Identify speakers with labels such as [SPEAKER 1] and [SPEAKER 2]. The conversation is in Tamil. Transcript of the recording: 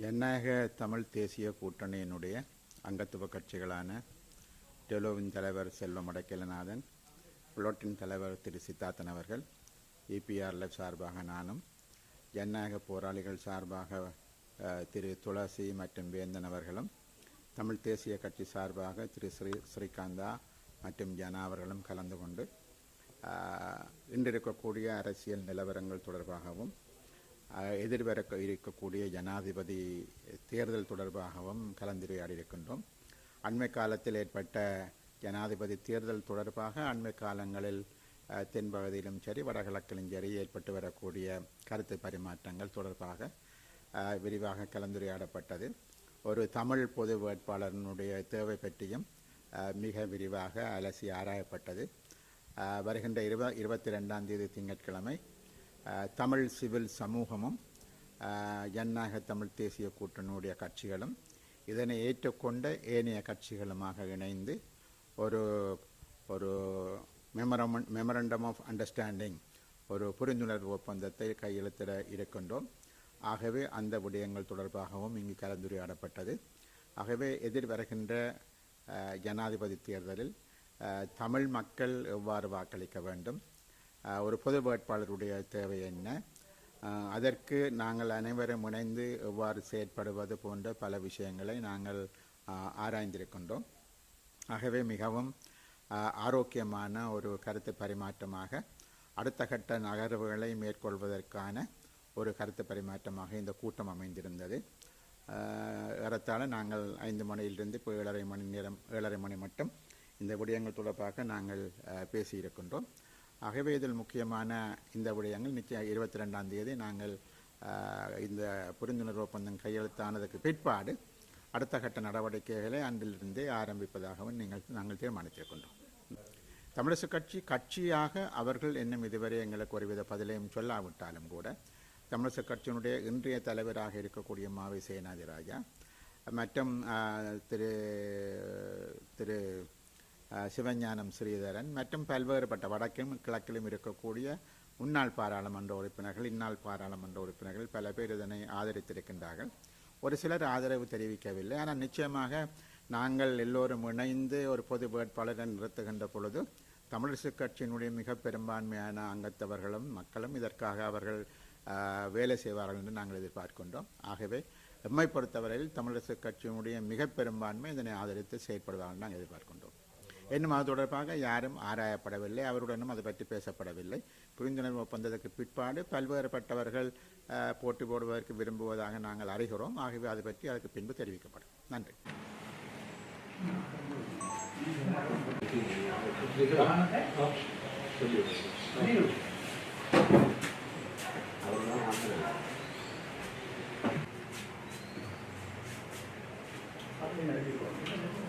[SPEAKER 1] ஜனநாயக தமிழ் தேசிய கூட்டணியினுடைய அங்கத்துவ கட்சிகளான டெலோவின் தலைவர் செல்வம் அடைக்கலநாதன், புலோட்டின் தலைவர் திரு சித்தார்த்தன் அவர்கள், EPRLF சார்பாக நானும், ஜனநாயக போராளிகள் சார்பாக திரு துளசி மற்றும் வேந்தன் அவர்களும், தமிழ் தேசிய கட்சி சார்பாக திரு ஸ்ரீகாந்தா மற்றும் ஜனா அவர்களும் கலந்து கொண்டு இன்றிருக்கக்கூடிய அரசியல் நிலவரங்கள் தொடர்பாகவும் எதிர்வர இருக்கக்கூடிய ஜனாதிபதி தேர்தல் தொடர்பாகவும் கலந்துரையாடி இருக்கின்றோம். அண்மை காலத்தில் ஏற்பட்ட ஜனாதிபதி தேர்தல் தொடர்பாக அண்மை காலங்களில் தென்பகுதியிலும் சரி வடகிழக்கிலும் சரி ஏற்பட்டு வரக்கூடிய கருத்து பரிமாற்றங்கள் தொடர்பாக விரிவாக கலந்துரையாடப்பட்டது. ஒரு தமிழ் பொது வேட்பாளரினுடைய தேவை பற்றியும் மிக விரிவாக அலசி ஆராயப்பட்டது. வருகின்ற 22ஆம் தேதி திங்கட்கிழமை தமிழ் சிவில் சமூகமும் ஜனநாயக தமிழ் தேசிய கூட்டணியுடைய கட்சிகளும் இதனை ஏற்றுக்கொண்ட ஏனைய கட்சிகளுமாக இணைந்து ஒரு ஒரு மெமரண்டம் ஆஃப் அண்டர்ஸ்டாண்டிங், ஒரு புரிந்துணர்வு ஒப்பந்தத்தை கையெழுத்திட இருக்கின்றோம். ஆகவே அந்த விடயங்கள் தொடர்பாகவும் இங்கு கலந்துரையாடப்பட்டது. ஆகவே எதிர்வருகின்ற ஜனாதிபதி தேர்தலில் தமிழ் மக்கள் எவ்வாறு வாக்களிக்க வேண்டும், ஒரு பொது வேட்பாளருடைய தேவை என்ன, அதற்கு நாங்கள் அனைவரும் இணைந்து எவ்வாறு செயற்படுவது போன்ற பல விஷயங்களை நாங்கள் ஆராய்ந்திருக்கின்றோம். ஆகவே மிகவும் ஆரோக்கியமான ஒரு கருத்து பரிமாற்றமாக அடுத்த கட்ட நகர்வுகளை மேற்கொள்வதற்கான ஒரு கருத்து பரிமாற்றமாக இந்த கூட்டம் அமைந்திருந்தது. ஏறத்தாழ நாங்கள் 5 மணியிலிருந்து இப்போ 7:30 மணி மட்டும் இந்த விடயங்கள் தொடர்பாக நாங்கள் பேசியிருக்கின்றோம். ஆகவே இதில் முக்கியமான இந்த விடயங்கள் நிச்சயம் 22ஆம் தேதி நாங்கள் இந்த புரிந்துணர்வு ஒப்பந்தம் கையெழுத்தானதுக்கு பிற்பாடு அடுத்த கட்ட நடவடிக்கைகளை அன்றிலிருந்தே ஆரம்பிப்பதாகவும் நாங்கள் தீர்மானித்திருக்கின்றோம். தமிழரசு கட்சியாக அவர்கள் இன்னும் இதுவரை எங்களுக்கு ஒருவித பதிலையும் சொல்லாவிட்டாலும் கூட தமிழரசு கட்சியினுடைய இன்றைய தலைவராக இருக்கக்கூடிய மாவை சேனாதிராஜா மற்றும் திரு திரு சிவஞானம் ஸ்ரீதரன் மற்றும் பல்வேறுபட்ட வடக்கும் கிழக்கிலும் இருக்கக்கூடிய முன்னாள் பாராளுமன்ற உறுப்பினர்கள், இந்நாள் பாராளுமன்ற உறுப்பினர்கள் பல பேர் இதனை ஆதரித்திருக்கின்றார்கள். ஒரு சிலர் ஆதரவு தெரிவிக்கவில்லை. ஆனால் நிச்சயமாக நாங்கள் எல்லோரும் இணைந்து ஒரு பொது வேட்பாளரை நிறுத்துகின்ற பொழுது தமிழரசு கட்சியினுடைய மிக பெரும்பான்மையான அங்கத்தவர்களும் மக்களும் இதற்காக அவர்கள் வேலை செய்வார்கள் என்று நாங்கள் எதிர்பார்க்கின்றோம். ஆகவே எம்மை பொறுத்தவரையில் தமிழரசு கட்சியினுடைய மிக பெரும்பான்மை இதனை ஆதரித்து செயற்படுவார்கள் நாங்கள் எதிர்பார்க்கின்றோம். இன்னும் அது தொடர்பாக யாரும் ஆராயப்படவில்லை, அவருடனும் அது பற்றி பேசப்படவில்லை. புரிந்துணர்வு ஒப்பந்தத்துக்கு பிற்பாடு பல்வேறுபட்டவர்கள் போட்டி போடுவதற்கு விரும்புவதாக நாங்கள் அறிகிறோம். ஆகவே அது பற்றி அதுக்கு பின்பு தெரிவிக்கப்படும். நன்றி.
[SPEAKER 2] அப்படி